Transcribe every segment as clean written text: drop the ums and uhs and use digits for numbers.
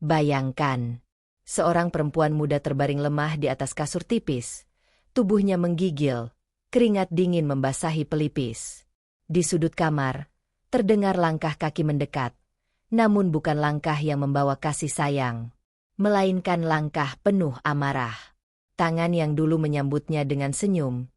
Bayangkan, seorang perempuan muda terbaring lemah di atas kasur tipis. Tubuhnya menggigil, keringat dingin membasahi pelipis. Di sudut kamar, terdengar langkah kaki mendekat. Namun bukan langkah yang membawa kasih sayang, melainkan langkah penuh amarah. Tangan yang dulu menyambutnya dengan senyum,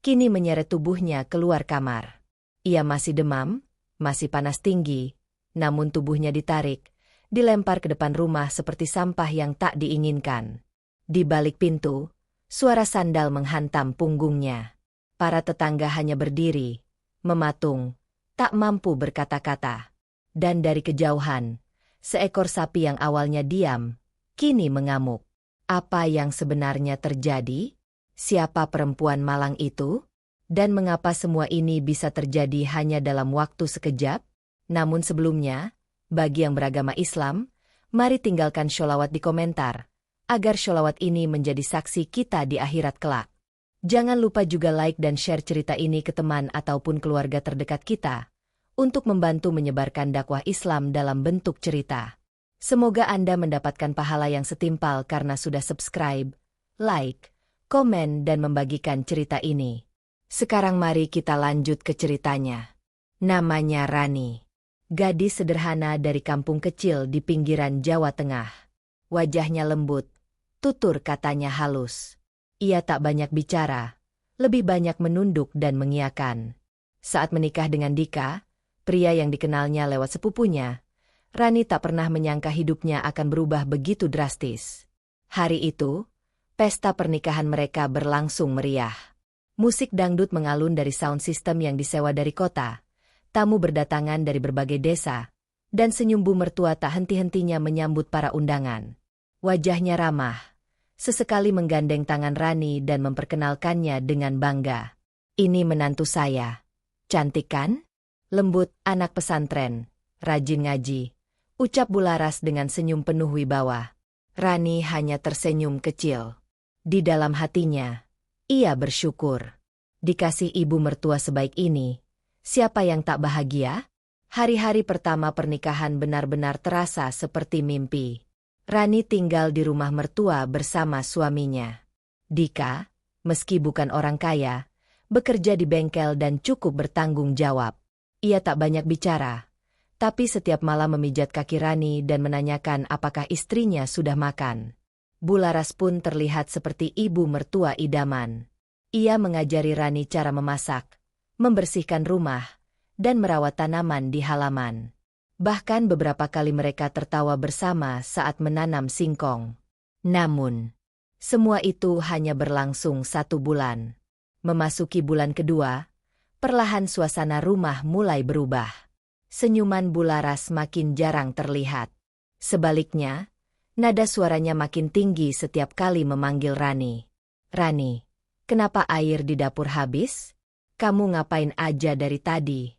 kini menyeret tubuhnya keluar kamar. Ia masih demam, masih panas tinggi, namun tubuhnya ditarik, dilempar ke depan rumah seperti sampah yang tak diinginkan. Di balik pintu, suara sandal menghantam punggungnya. Para tetangga hanya berdiri, mematung, tak mampu berkata-kata. Dan dari kejauhan, seekor sapi yang awalnya diam, kini mengamuk. Apa yang sebenarnya terjadi? Siapa perempuan malang itu? Dan mengapa semua ini bisa terjadi hanya dalam waktu sekejap? Namun sebelumnya, bagi yang beragama Islam, mari tinggalkan sholawat di komentar, agar sholawat ini menjadi saksi kita di akhirat kelak. Jangan lupa juga like dan share cerita ini ke teman ataupun keluarga terdekat kita, untuk membantu menyebarkan dakwah Islam dalam bentuk cerita. Semoga Anda mendapatkan pahala yang setimpal karena sudah subscribe, like, komen dan membagikan cerita ini. Sekarang mari kita lanjut ke ceritanya. Namanya Rani. Gadis sederhana dari kampung kecil di pinggiran Jawa Tengah. Wajahnya lembut, tutur katanya halus. Ia tak banyak bicara, lebih banyak menunduk dan mengiyakan. Saat menikah dengan Dika, pria yang dikenalnya lewat sepupunya, Rani tak pernah menyangka hidupnya akan berubah begitu drastis. Hari itu, pesta pernikahan mereka berlangsung meriah. Musik dangdut mengalun dari sound system yang disewa dari kota. Tamu berdatangan dari berbagai desa, dan senyum bu mertua tak henti-hentinya menyambut para undangan. Wajahnya ramah, sesekali menggandeng tangan Rani dan memperkenalkannya dengan bangga. Ini menantu saya. Cantik kan? Lembut, anak pesantren, rajin ngaji. Ucap Bularas dengan senyum penuh wibawa. Rani hanya tersenyum kecil. Di dalam hatinya, ia bersyukur. Dikasih ibu mertua sebaik ini, siapa yang tak bahagia? Hari-hari pertama pernikahan benar-benar terasa seperti mimpi. Rani tinggal di rumah mertua bersama suaminya. Dika, meski bukan orang kaya, bekerja di bengkel dan cukup bertanggung jawab. Ia tak banyak bicara, tapi setiap malam memijat kaki Rani dan menanyakan apakah istrinya sudah makan. Bularas pun terlihat seperti ibu mertua idaman. Ia mengajari Rani cara memasak, membersihkan rumah, dan merawat tanaman di halaman. Bahkan beberapa kali mereka tertawa bersama saat menanam singkong. Namun, semua itu hanya berlangsung 1 bulan. Memasuki bulan kedua, perlahan suasana rumah mulai berubah. Senyuman Bularas makin jarang terlihat. Sebaliknya, nada suaranya makin tinggi setiap kali memanggil Rani. Rani, kenapa air di dapur habis? Kamu ngapain aja dari tadi?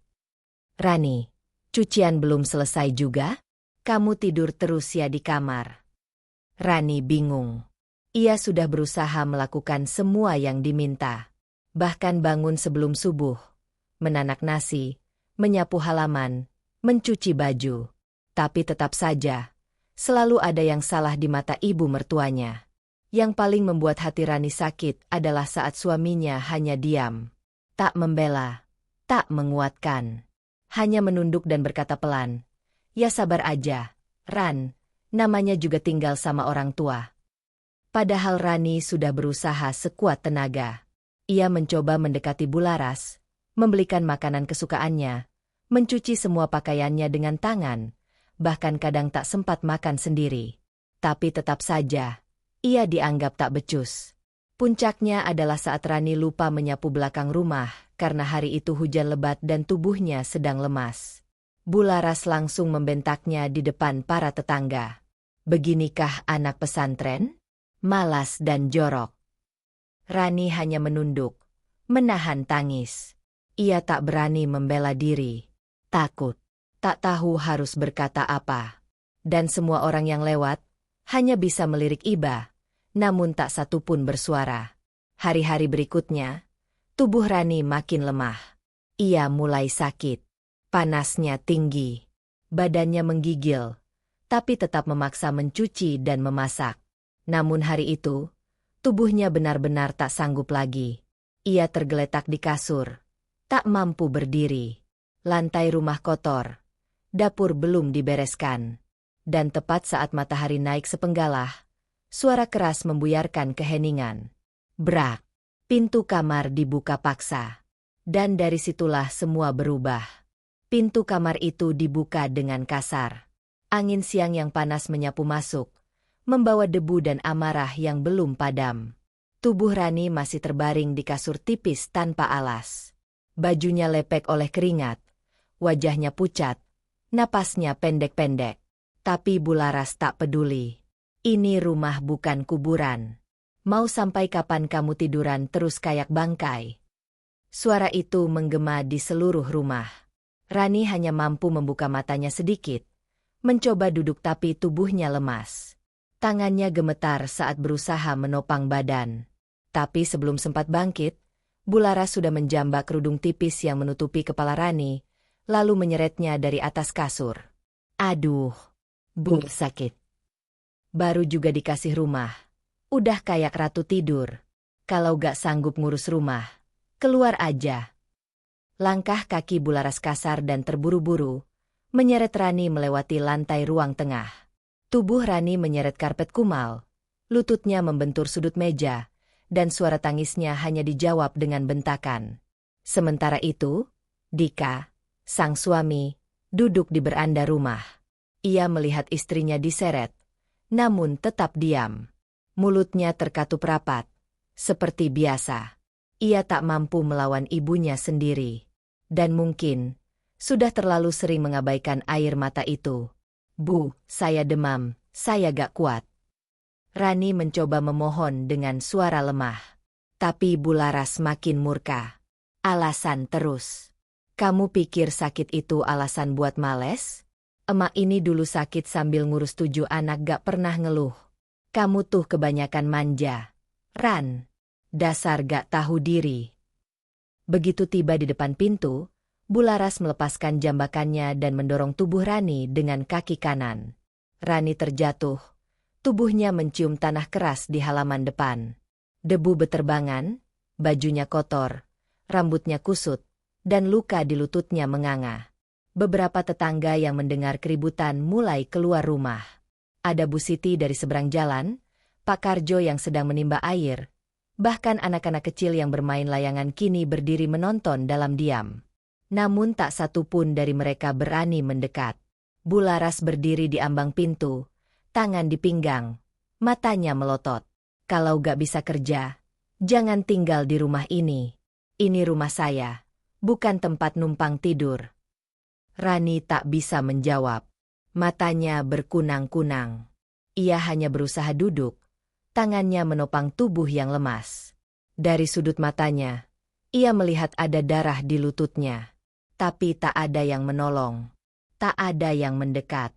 Rani, cucian belum selesai juga? Kamu tidur terus ya di kamar? Rani bingung. Ia sudah berusaha melakukan semua yang diminta. Bahkan bangun sebelum subuh, menanak nasi, menyapu halaman, mencuci baju. Tapi tetap saja, selalu ada yang salah di mata ibu mertuanya. Yang paling membuat hati Rani sakit adalah saat suaminya hanya diam. Tak membela, tak menguatkan. Hanya menunduk dan berkata pelan, "Ya sabar aja, Ran, namanya juga tinggal sama orang tua." Padahal Rani sudah berusaha sekuat tenaga. Ia mencoba mendekati Bularas, membelikan makanan kesukaannya, mencuci semua pakaiannya dengan tangan, bahkan kadang tak sempat makan sendiri. Tapi tetap saja, ia dianggap tak becus. Puncaknya adalah saat Rani lupa menyapu belakang rumah karena hari itu hujan lebat dan tubuhnya sedang lemas. Bularas langsung membentaknya di depan para tetangga. "Beginikah anak pesantren? Malas dan jorok." Rani hanya menunduk, menahan tangis. Ia tak berani membela diri. Takut, tak tahu harus berkata apa. Dan semua orang yang lewat hanya bisa melirik iba, namun tak satu pun bersuara. Hari-hari berikutnya, tubuh Rani makin lemah. Ia mulai sakit. Panasnya tinggi. Badannya menggigil. tapi tetap memaksa mencuci dan memasak. Namun hari itu, tubuhnya benar-benar tak sanggup lagi. Ia tergeletak di kasur, tak mampu berdiri. Lantai rumah kotor, dapur belum dibereskan. Dan tepat saat matahari naik sepenggalah, suara keras membuyarkan keheningan. Brak! Pintu kamar dibuka paksa. Dan dari situlah semua berubah. Pintu kamar itu dibuka dengan kasar. Angin siang yang panas menyapu masuk, membawa debu dan amarah yang belum padam. Tubuh Rani masih terbaring di kasur tipis tanpa alas. Bajunya lepek oleh keringat, wajahnya pucat, napasnya pendek-pendek. Tapi Bularas tak peduli. Ini rumah bukan kuburan. Mau sampai kapan kamu tiduran terus kayak bangkai? Suara itu menggema di seluruh rumah. Rani hanya mampu membuka matanya sedikit, mencoba duduk tapi tubuhnya lemas. Tangannya gemetar saat berusaha menopang badan. Tapi sebelum sempat bangkit, Bularas sudah menjambak kerudung tipis yang menutupi kepala Rani, lalu menyeretnya dari atas kasur. Aduh, Bu, sakit. Baru juga dikasih rumah. Udah kayak ratu tidur. Kalau gak sanggup ngurus rumah, keluar aja. Langkah kaki Bularas kasar dan terburu-buru, menyeret Rani melewati lantai ruang tengah. Tubuh Rani menyeret karpet kumal, lututnya membentur sudut meja, dan suara tangisnya hanya dijawab dengan bentakan. Sementara itu, Dika, sang suami, duduk di beranda rumah. Ia melihat istrinya diseret, namun tetap diam. Mulutnya terkatup rapat, seperti biasa. Ia tak mampu melawan ibunya sendiri. Dan mungkin, sudah terlalu sering mengabaikan air mata itu. Bu, saya demam, saya gak kuat. Rani mencoba memohon dengan suara lemah. Tapi Bularas makin murka. Alasan terus. Kamu pikir sakit itu alasan buat males? Emak ini dulu sakit sambil ngurus 7 anak gak pernah ngeluh. Kamu tuh kebanyakan manja. Ran, dasar gak tahu diri. Begitu tiba di depan pintu, Bularas melepaskan jambakannya dan mendorong tubuh Rani dengan kaki kanan. Rani terjatuh, tubuhnya mencium tanah keras di halaman depan. Debu beterbangan, bajunya kotor, rambutnya kusut, dan luka di lututnya menganga. Beberapa tetangga yang mendengar keributan mulai keluar rumah. Ada Bu Siti dari seberang jalan, Pak Karjo yang sedang menimba air, bahkan anak-anak kecil yang bermain layangan kini berdiri menonton dalam diam. Namun tak satu pun dari mereka berani mendekat. Bularas berdiri di ambang pintu, tangan di pinggang, matanya melotot. Kalau gak bisa kerja, jangan tinggal di rumah ini. Ini rumah saya, bukan tempat numpang tidur. Rani tak bisa menjawab. Matanya berkunang-kunang. Ia hanya berusaha duduk, tangannya menopang tubuh yang lemas. Dari sudut matanya, ia melihat ada darah di lututnya. Tapi tak ada yang menolong. Tak ada yang mendekat.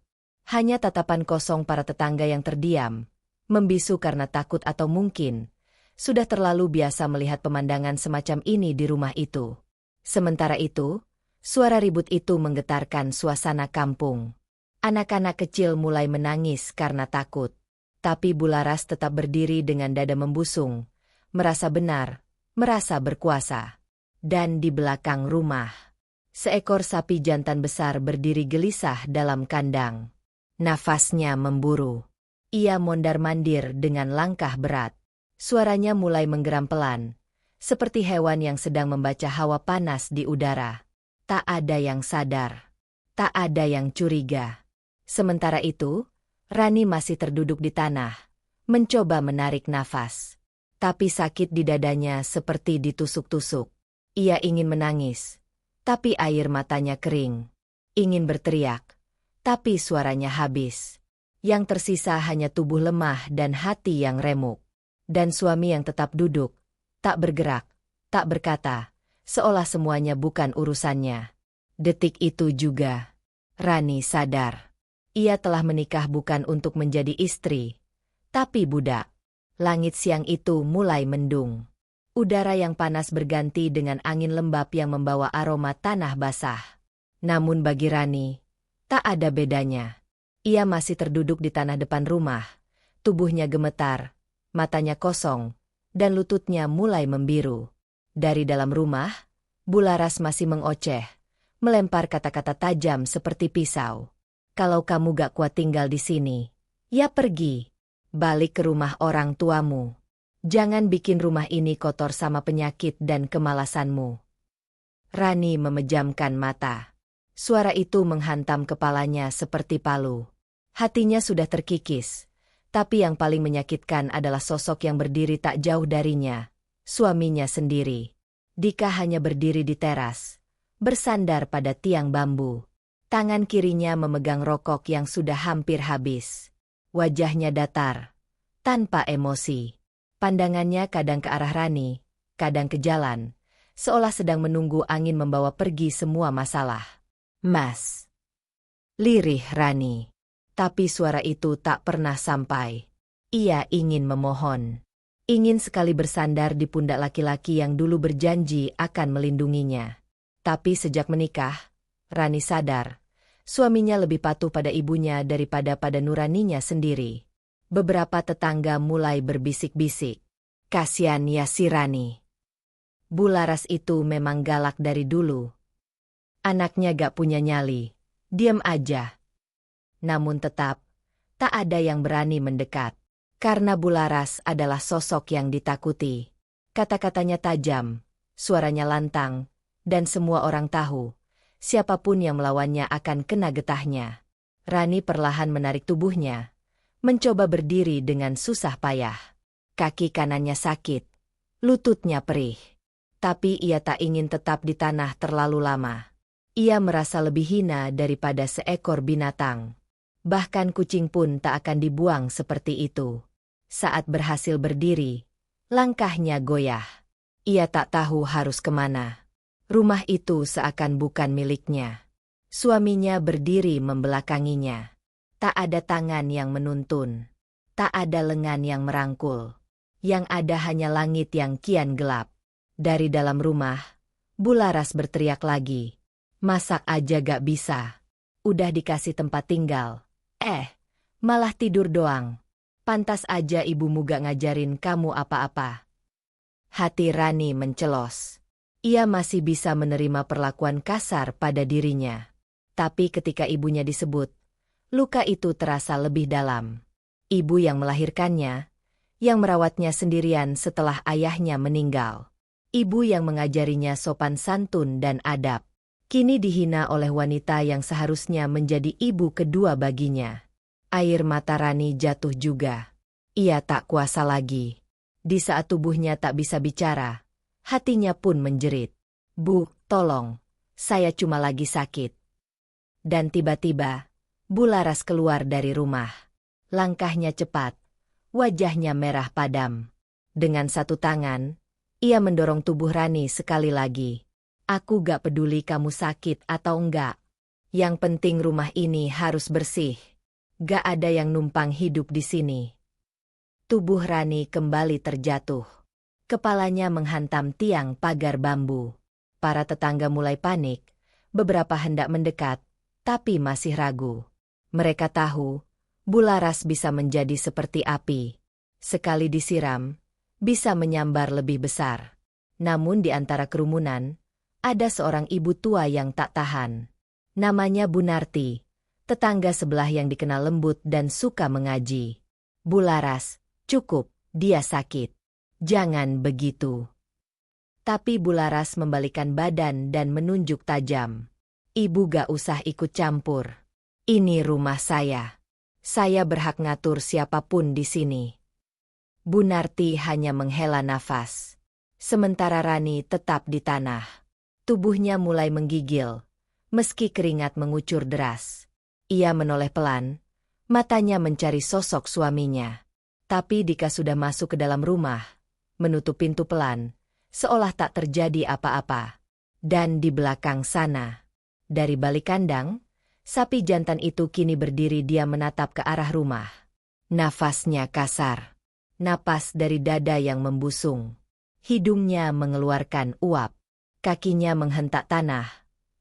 Hanya tatapan kosong para tetangga yang terdiam, membisu karena takut atau mungkin sudah terlalu biasa melihat pemandangan semacam ini di rumah itu. Sementara itu, suara ribut itu menggetarkan suasana kampung. Anak-anak kecil mulai menangis karena takut. Tapi Bularas tetap berdiri dengan dada membusung, merasa benar, merasa berkuasa. Dan di belakang rumah, seekor sapi jantan besar berdiri gelisah dalam kandang. Nafasnya memburu. Ia mondar-mandir dengan langkah berat. Suaranya mulai menggeram pelan, seperti hewan yang sedang membaca hawa panas di udara. Tak ada yang sadar. Tak ada yang curiga. Sementara itu, Rani masih terduduk di tanah, mencoba menarik nafas. Tapi sakit di dadanya seperti ditusuk-tusuk. Ia ingin menangis, tapi air matanya kering. Ingin berteriak, tapi suaranya habis. Yang tersisa hanya tubuh lemah dan hati yang remuk. Dan suami yang tetap duduk, tak bergerak, tak berkata, seolah semuanya bukan urusannya. Detik itu juga, Rani sadar. Ia telah menikah bukan untuk menjadi istri, tapi budak. Langit siang itu mulai mendung. Udara yang panas berganti dengan angin lembab yang membawa aroma tanah basah. Namun bagi Rani, tak ada bedanya. Ia masih terduduk di tanah depan rumah. Tubuhnya gemetar, matanya kosong, dan lututnya mulai membiru. Dari dalam rumah, Bularas masih mengoceh, melempar kata-kata tajam seperti pisau. Kalau kamu gak kuat tinggal di sini, ya pergi. Balik ke rumah orang tuamu. Jangan bikin rumah ini kotor sama penyakit dan kemalasanmu. Rani memejamkan mata. Suara itu menghantam kepalanya seperti palu. Hatinya sudah terkikis. Tapi yang paling menyakitkan adalah sosok yang berdiri tak jauh darinya. Suaminya sendiri. Dika hanya berdiri di teras, bersandar pada tiang bambu. Tangan kirinya memegang rokok yang sudah hampir habis. Wajahnya datar, tanpa emosi. Pandangannya kadang ke arah Rani, kadang ke jalan, seolah sedang menunggu angin membawa pergi semua masalah. Mas. Lirih Rani. Tapi suara itu tak pernah sampai. Ia ingin memohon. Ingin sekali bersandar di pundak laki-laki yang dulu berjanji akan melindunginya. Tapi sejak menikah, Rani sadar, suaminya lebih patuh pada ibunya daripada pada nuraninya sendiri. Beberapa tetangga mulai berbisik-bisik. Kasian ya si Rani. Bularas itu memang galak dari dulu. Anaknya gak punya nyali, diam aja. Namun tetap, tak ada yang berani mendekat. Karena Bularas adalah sosok yang ditakuti. Kata-katanya tajam, suaranya lantang, dan semua orang tahu, siapapun yang melawannya akan kena getahnya. Rani perlahan menarik tubuhnya, mencoba berdiri dengan susah payah. Kaki kanannya sakit, lututnya perih. Tapi ia tak ingin tetap di tanah terlalu lama. Ia merasa lebih hina daripada seekor binatang. Bahkan kucing pun tak akan dibuang seperti itu. Saat berhasil berdiri, langkahnya goyah. Ia tak tahu harus kemana. Rumah itu seakan bukan miliknya. Suaminya berdiri membelakanginya. Tak ada tangan yang menuntun. Tak ada lengan yang merangkul. Yang ada hanya langit yang kian gelap. Dari dalam rumah, Bularas berteriak lagi. Masak aja gak bisa. Udah dikasih tempat tinggal. Malah tidur doang. Pantas aja ibumu gak ngajarin kamu apa-apa. Hati Rani mencelos. Ia masih bisa menerima perlakuan kasar pada dirinya. Tapi ketika ibunya disebut, luka itu terasa lebih dalam. Ibu yang melahirkannya, yang merawatnya sendirian setelah ayahnya meninggal. Ibu yang mengajarinya sopan santun dan adab. Kini dihina oleh wanita yang seharusnya menjadi ibu kedua baginya. Air mata Rani jatuh juga. Ia tak kuasa lagi. Di saat tubuhnya tak bisa bicara, hatinya pun menjerit. Bu, tolong, saya cuma lagi sakit. Dan tiba-tiba, Bularas keluar dari rumah. Langkahnya cepat, wajahnya merah padam. Dengan satu tangan, ia mendorong tubuh Rani sekali lagi. Aku gak peduli kamu sakit atau enggak. Yang penting rumah ini harus bersih. Gak ada yang numpang hidup di sini. Tubuh Rani kembali terjatuh. Kepalanya menghantam tiang pagar bambu. Para tetangga mulai panik. Beberapa hendak mendekat, tapi masih ragu. Mereka tahu, Bularas bisa menjadi seperti api. Sekali disiram, bisa menyambar lebih besar. Namun di antara kerumunan, ada seorang ibu tua yang tak tahan. Namanya Bunarti, tetangga sebelah yang dikenal lembut dan suka mengaji. Bularas, cukup, dia sakit. Jangan begitu. Tapi Bularas membalikkan badan dan menunjuk tajam. Ibu gak usah ikut campur. Ini rumah saya. Saya berhak ngatur siapapun di sini. Bunarti hanya menghela nafas. Sementara Rani tetap di tanah. Tubuhnya mulai menggigil, meski keringat mengucur deras. Ia menoleh pelan, matanya mencari sosok suaminya. Tapi Dika sudah masuk ke dalam rumah, menutup pintu pelan, seolah tak terjadi apa-apa. Dan di belakang sana, dari balik kandang, sapi jantan itu kini berdiri diam menatap ke arah rumah. Nafasnya kasar, napas dari dada yang membusung. Hidungnya mengeluarkan uap. Kakinya menghentak tanah.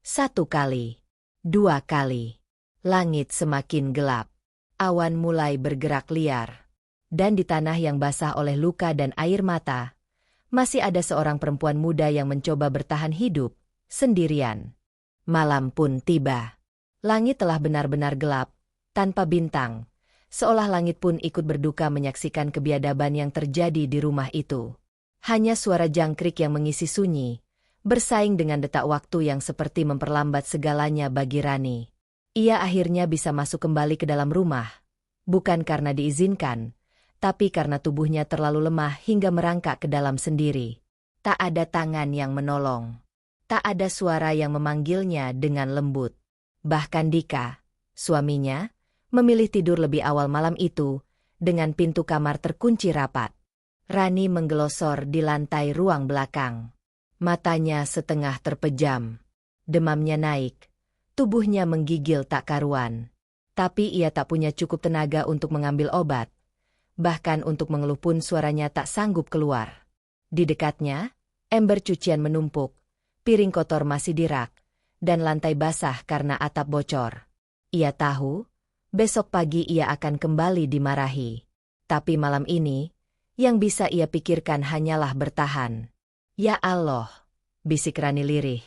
1 kali, 2 kali. Langit semakin gelap. Awan mulai bergerak liar. Dan di tanah yang basah oleh luka dan air mata, masih ada seorang perempuan muda yang mencoba bertahan hidup, sendirian. Malam pun tiba. Langit telah benar-benar gelap, tanpa bintang. Seolah langit pun ikut berduka menyaksikan kebiadaban yang terjadi di rumah itu. Hanya suara jangkrik yang mengisi sunyi, bersaing dengan detak waktu yang seperti memperlambat segalanya bagi Rani. Ia akhirnya bisa masuk kembali ke dalam rumah. Bukan karena diizinkan, tapi karena tubuhnya terlalu lemah hingga merangkak ke dalam sendiri. Tak ada tangan yang menolong. Tak ada suara yang memanggilnya dengan lembut. Bahkan Dika, suaminya, memilih tidur lebih awal malam itu, dengan pintu kamar terkunci rapat. Rani menggelosor di lantai ruang belakang. Matanya setengah terpejam. Demamnya naik. Tubuhnya menggigil tak karuan. Tapi ia tak punya cukup tenaga untuk mengambil obat. Bahkan untuk mengeluh pun suaranya tak sanggup keluar. Di dekatnya, ember cucian menumpuk, piring kotor masih di rak, dan lantai basah karena atap bocor. Ia tahu, besok pagi ia akan kembali dimarahi. Tapi malam ini, yang bisa ia pikirkan hanyalah bertahan. Ya Allah, bisik Rani lirih.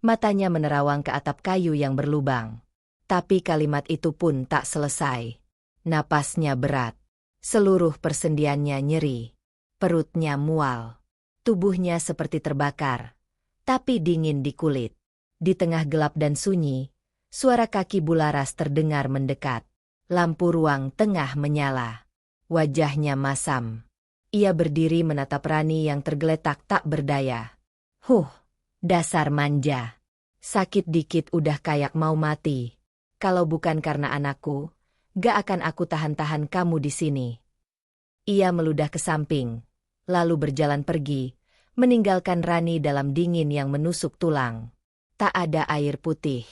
Matanya menerawang ke atap kayu yang berlubang. Tapi kalimat itu pun tak selesai. Napasnya berat. Seluruh persendiannya nyeri. Perutnya mual. Tubuhnya seperti terbakar. Tapi dingin di kulit. Di tengah gelap dan sunyi, suara kaki Bularas terdengar mendekat. Lampu ruang tengah menyala. Wajahnya masam. Ia berdiri menatap Rani yang tergeletak tak berdaya. Dasar manja. Sakit dikit udah kayak mau mati. Kalau bukan karena anakku, gak akan aku tahan-tahan kamu di sini. Ia meludah ke samping, lalu berjalan pergi, meninggalkan Rani dalam dingin yang menusuk tulang. Tak ada air putih,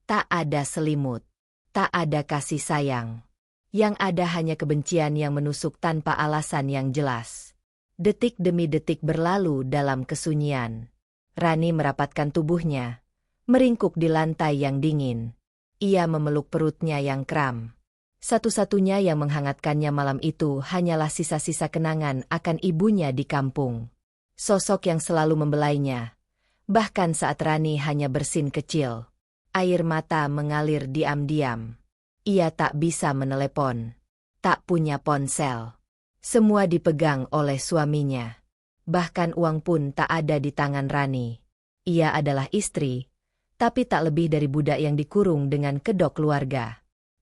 tak ada selimut, tak ada kasih sayang. Yang ada hanya kebencian yang menusuk tanpa alasan yang jelas. Detik demi detik berlalu dalam kesunyian. Rani merapatkan tubuhnya, meringkuk di lantai yang dingin. Ia memeluk perutnya yang kram. Satu-satunya yang menghangatkannya malam itu hanyalah sisa-sisa kenangan akan ibunya di kampung. Sosok yang selalu membelainya. Bahkan saat Rani hanya bersin kecil. Air mata mengalir diam-diam. Ia tak bisa menelepon. Tak punya ponsel. Semua dipegang oleh suaminya. Bahkan uang pun tak ada di tangan Rani. Ia adalah istri, tapi tak lebih dari budak yang dikurung dengan kedok keluarga.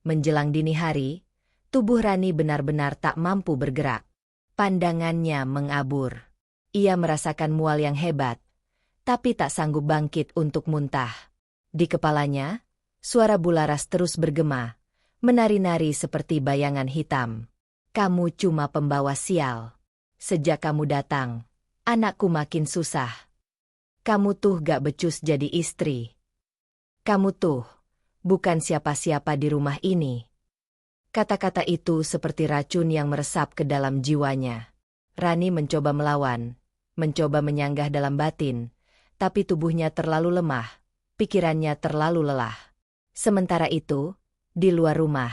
Menjelang dini hari, tubuh Rani benar-benar tak mampu bergerak. Pandangannya mengabur. Ia merasakan mual yang hebat, tapi tak sanggup bangkit untuk muntah. Di kepalanya, suara Bularas terus bergema, menari-nari seperti bayangan hitam. Kamu cuma pembawa sial. Sejak kamu datang, anakku makin susah. Kamu tuh gak becus jadi istri. Kamu tuh bukan siapa-siapa di rumah ini. Kata-kata itu seperti racun yang meresap ke dalam jiwanya. Rani mencoba melawan, mencoba menyanggah dalam batin, tapi tubuhnya terlalu lemah, pikirannya terlalu lelah. Sementara itu, di luar rumah,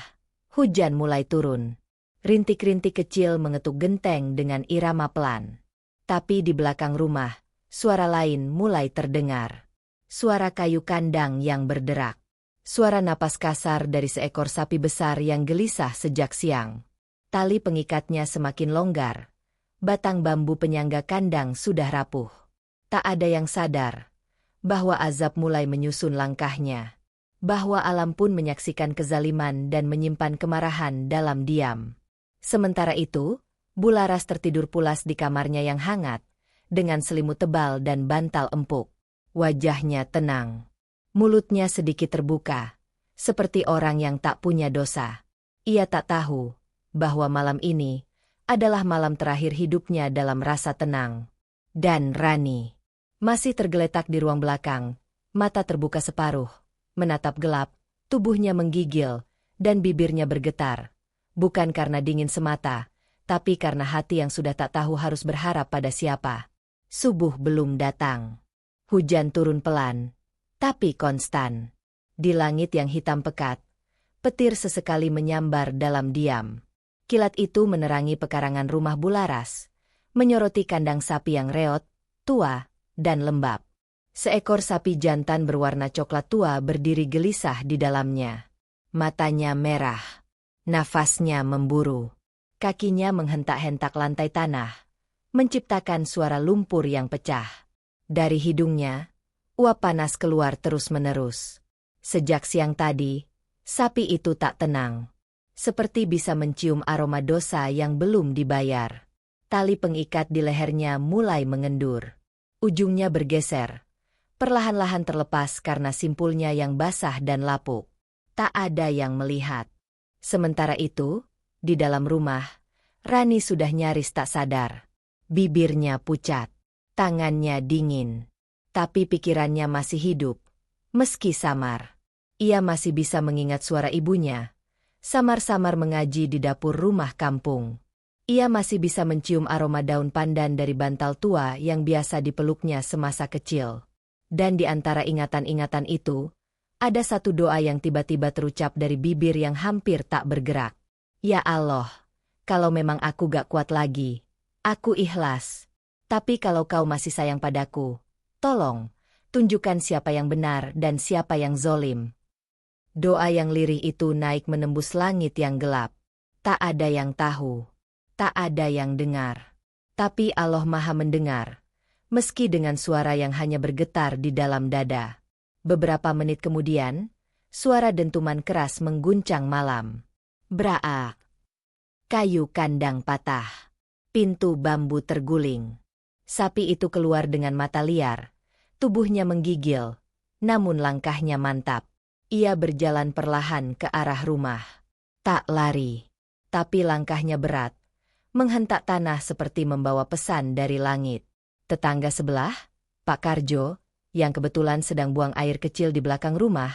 hujan mulai turun. Rintik-rintik kecil mengetuk genteng dengan irama pelan. Tapi di belakang rumah, suara lain mulai terdengar. Suara kayu kandang yang berderak. Suara napas kasar dari seekor sapi besar yang gelisah sejak siang. Tali pengikatnya semakin longgar. Batang bambu penyangga kandang sudah rapuh. Tak ada yang sadar bahwa azab mulai menyusun langkahnya. Bahwa alam pun menyaksikan kezaliman dan menyimpan kemarahan dalam diam. Sementara itu, Bularas tertidur pulas di kamarnya yang hangat, dengan selimut tebal dan bantal empuk. Wajahnya tenang. Mulutnya sedikit terbuka, seperti orang yang tak punya dosa. Ia tak tahu bahwa malam ini adalah malam terakhir hidupnya dalam rasa tenang. Dan Rani masih tergeletak di ruang belakang, mata terbuka separuh, menatap gelap, tubuhnya menggigil, dan bibirnya bergetar. Bukan karena dingin semata, tapi karena hati yang sudah tak tahu harus berharap pada siapa. Subuh belum datang. Hujan turun pelan, tapi konstan. Di langit yang hitam pekat, Petir sesekali menyambar dalam diam. Kilat itu menerangi pekarangan rumah Bularas, menyoroti kandang sapi yang reot, tua, dan lembab. Seekor sapi jantan berwarna coklat tua berdiri gelisah di dalamnya. Matanya merah. Nafasnya memburu. Kakinya menghentak-hentak lantai tanah, menciptakan suara lumpur yang pecah. Dari hidungnya, uap panas keluar terus-menerus. Sejak siang tadi, sapi itu tak tenang. Seperti bisa mencium aroma dosa yang belum dibayar. Tali pengikat di lehernya mulai mengendur. Ujungnya bergeser. Perlahan-lahan terlepas karena simpulnya yang basah dan lapuk. Tak ada yang melihat. Sementara itu, di dalam rumah, Rani sudah nyaris tak sadar. Bibirnya pucat. Tangannya dingin. Tapi pikirannya masih hidup. Meski samar. Ia masih bisa mengingat suara ibunya. Samar-samar mengaji di dapur rumah kampung. Ia masih bisa mencium aroma daun pandan dari bantal tua yang biasa dipeluknya semasa kecil. Dan di antara ingatan-ingatan itu, ada satu doa yang tiba-tiba terucap dari bibir yang hampir tak bergerak. Ya Allah, kalau memang aku gak kuat lagi, aku ikhlas. Tapi kalau kau masih sayang padaku, tolong, tunjukkan siapa yang benar dan siapa yang zolim. Doa yang lirih itu naik menembus langit yang gelap. Tak ada yang tahu. Tak ada yang dengar. Tapi Allah Maha mendengar. Meski dengan suara yang hanya bergetar di dalam dada. Beberapa menit kemudian, suara dentuman keras mengguncang malam. Braak. Kayu kandang patah. Pintu bambu terguling. Sapi itu keluar dengan mata liar. Tubuhnya menggigil. Namun langkahnya mantap. Ia berjalan perlahan ke arah rumah. Tak lari. Tapi langkahnya berat. Menghentak tanah seperti membawa pesan dari langit. Tetangga sebelah, Pak Karjo, yang kebetulan sedang buang air kecil di belakang rumah,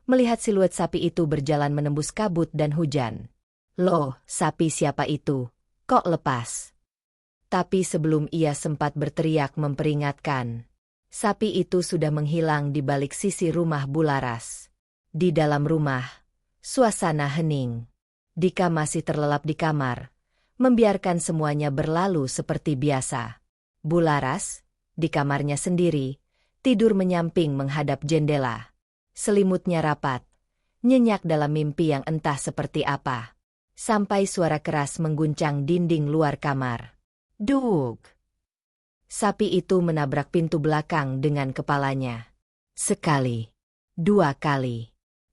melihat siluet sapi itu berjalan menembus kabut dan hujan. Loh, sapi siapa itu? Kok lepas? Tapi sebelum ia sempat berteriak memperingatkan, sapi itu sudah menghilang di balik sisi rumah Bularas. Di dalam rumah, suasana hening. Dika masih terlelap di kamar, membiarkan semuanya berlalu seperti biasa. Bularas, di kamarnya sendiri, tidur menyamping menghadap jendela. Selimutnya rapat, nyenyak dalam mimpi yang entah seperti apa. Sampai suara keras mengguncang dinding luar kamar. Dug! Sapi itu menabrak pintu belakang dengan kepalanya. Sekali, dua kali,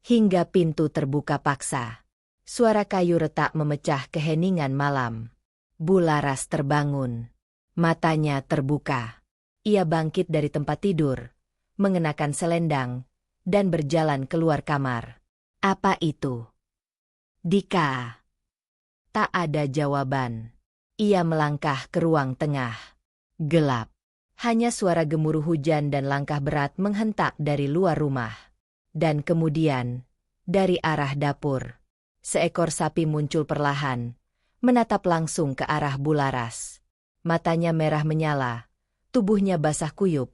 hingga pintu terbuka paksa. Suara kayu retak memecah keheningan malam. Bularas terbangun. Matanya terbuka. Ia bangkit dari tempat tidur, mengenakan selendang, dan berjalan keluar kamar. Apa itu? Dika. Tak ada jawaban. Ia melangkah ke ruang tengah. Gelap. Hanya suara gemuruh hujan dan langkah berat menghentak dari luar rumah. Dan kemudian, dari arah dapur, seekor sapi muncul perlahan, menatap langsung ke arah Bularas. Matanya merah menyala, tubuhnya basah kuyup,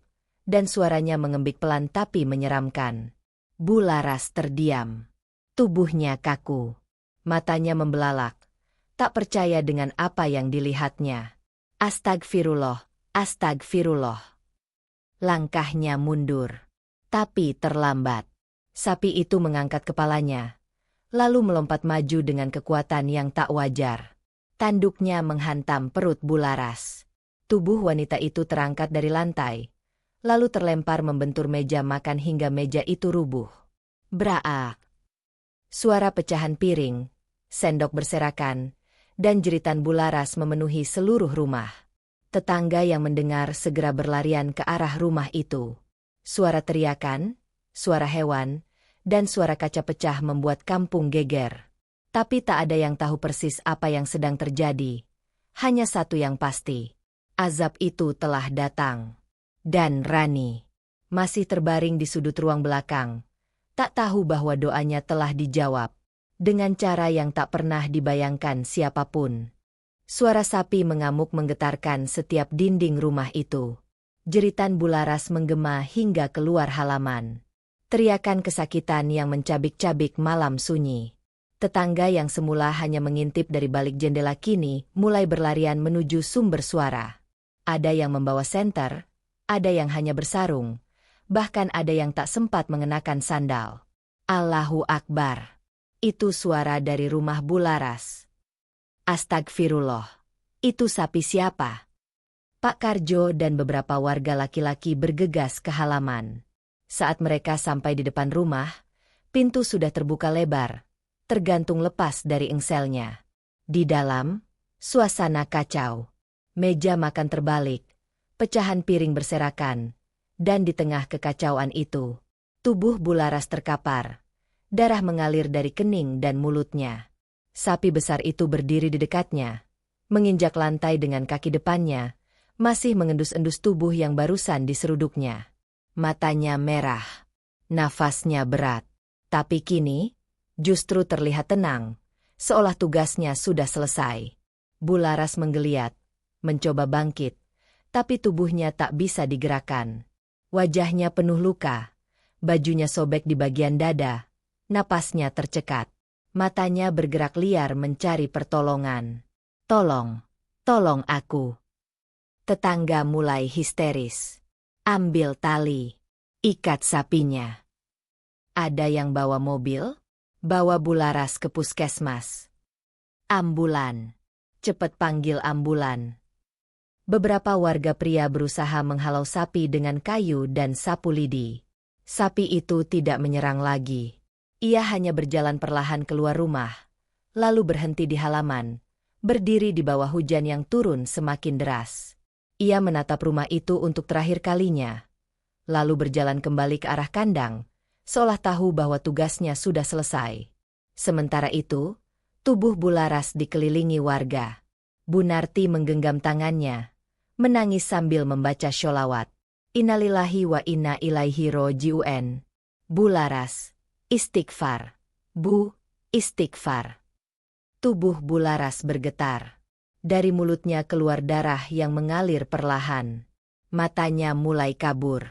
dan suaranya mengembik pelan tapi menyeramkan. Bularas terdiam. Tubuhnya kaku. Matanya membelalak, tak percaya dengan apa yang dilihatnya. Astagfirullah, astagfirullah. Langkahnya mundur. Tapi terlambat. Sapi itu mengangkat kepalanya, lalu melompat maju dengan kekuatan yang tak wajar. Tanduknya menghantam perut Bularas. Tubuh wanita itu terangkat dari lantai, lalu terlempar membentur meja makan hingga meja itu rubuh. Braak! Suara pecahan piring, sendok berserakan, dan jeritan Bularas memenuhi seluruh rumah. Tetangga yang mendengar segera berlarian ke arah rumah itu. Suara teriakan, suara hewan, dan suara kaca pecah membuat kampung geger. Tapi tak ada yang tahu persis apa yang sedang terjadi. Hanya satu yang pasti. Azab itu telah datang. Dan Rani masih terbaring di sudut ruang belakang. Tak tahu bahwa doanya telah dijawab. Dengan cara yang tak pernah dibayangkan siapapun. Suara sapi mengamuk menggetarkan setiap dinding rumah itu. Jeritan Bularas menggema hingga keluar halaman. Teriakan kesakitan yang mencabik-cabik malam sunyi. Tetangga yang semula hanya mengintip dari balik jendela kini mulai berlarian menuju sumber suara. Ada yang membawa senter, ada yang hanya bersarung, bahkan ada yang tak sempat mengenakan sandal. Allahu Akbar. Itu suara dari rumah Bularas. Astagfirullah. Itu sapi siapa? Pak Karjo dan beberapa warga laki-laki bergegas ke halaman. Saat mereka sampai di depan rumah, pintu sudah terbuka lebar, tergantung lepas dari engselnya. Di dalam, suasana kacau. Meja makan terbalik, pecahan piring berserakan, dan di tengah kekacauan itu, tubuh Bularas terkapar. Darah mengalir dari kening dan mulutnya. Sapi besar itu berdiri di dekatnya, menginjak lantai dengan kaki depannya, masih mengendus-endus tubuh yang barusan diseruduknya. Matanya merah, nafasnya berat, tapi kini justru terlihat tenang, seolah tugasnya sudah selesai. Bularas menggeliat, mencoba bangkit, tapi tubuhnya tak bisa digerakkan. Wajahnya penuh luka, bajunya sobek di bagian dada, napasnya tercekat. Matanya bergerak liar mencari pertolongan. Tolong, tolong aku. Tetangga mulai histeris. Ambil tali, ikat sapinya. Ada yang bawa mobil? Bawa Bularas ke puskesmas. Ambulan. Cepat panggil ambulan. Beberapa warga pria berusaha menghalau sapi dengan kayu dan sapu lidi. Sapi itu tidak menyerang lagi. Ia hanya berjalan perlahan keluar rumah, lalu berhenti di halaman, berdiri di bawah hujan yang turun semakin deras. Ia menatap rumah itu untuk terakhir kalinya, lalu berjalan kembali ke arah kandang, seolah tahu bahwa tugasnya sudah selesai. Sementara itu, tubuh Bularas dikelilingi warga. Bu Narti menggenggam tangannya, menangis sambil membaca sholawat. Innalillahi wa inna ilaihi roji'un. Bularas. Istighfar. Bu, istighfar. Tubuh Bularas bergetar. Dari mulutnya keluar darah yang mengalir perlahan. Matanya mulai kabur.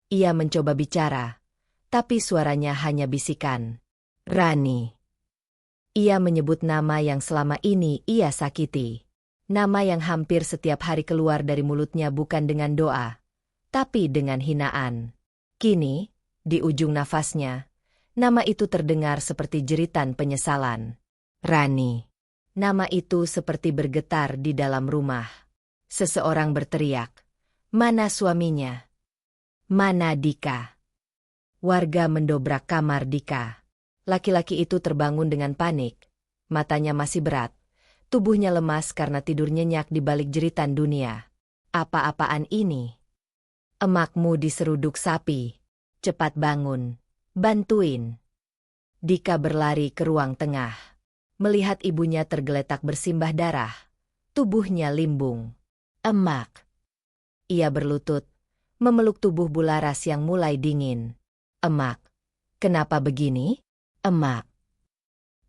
Ia mencoba bicara, tapi suaranya hanya bisikan. Rani. Ia menyebut nama yang selama ini ia sakiti. Nama yang hampir setiap hari keluar dari mulutnya bukan dengan doa, tapi dengan hinaan. Kini, di ujung nafasnya, nama itu terdengar seperti jeritan penyesalan. Rani. Nama itu seperti bergetar di dalam rumah. Seseorang berteriak. Mana suaminya? Mana Dika? Warga mendobrak kamar Dika. Laki-laki itu terbangun dengan panik. Matanya masih berat. Tubuhnya lemas karena tidur nyenyak di balik jeritan dunia. Apa-apaan ini? Emakmu diseruduk sapi. Cepat bangun. Bantuin. Dika berlari ke ruang tengah. Melihat ibunya tergeletak bersimbah darah. Tubuhnya limbung. Emak. Ia berlutut, memeluk tubuh Bularas yang mulai dingin. Emak. Kenapa begini? Emak.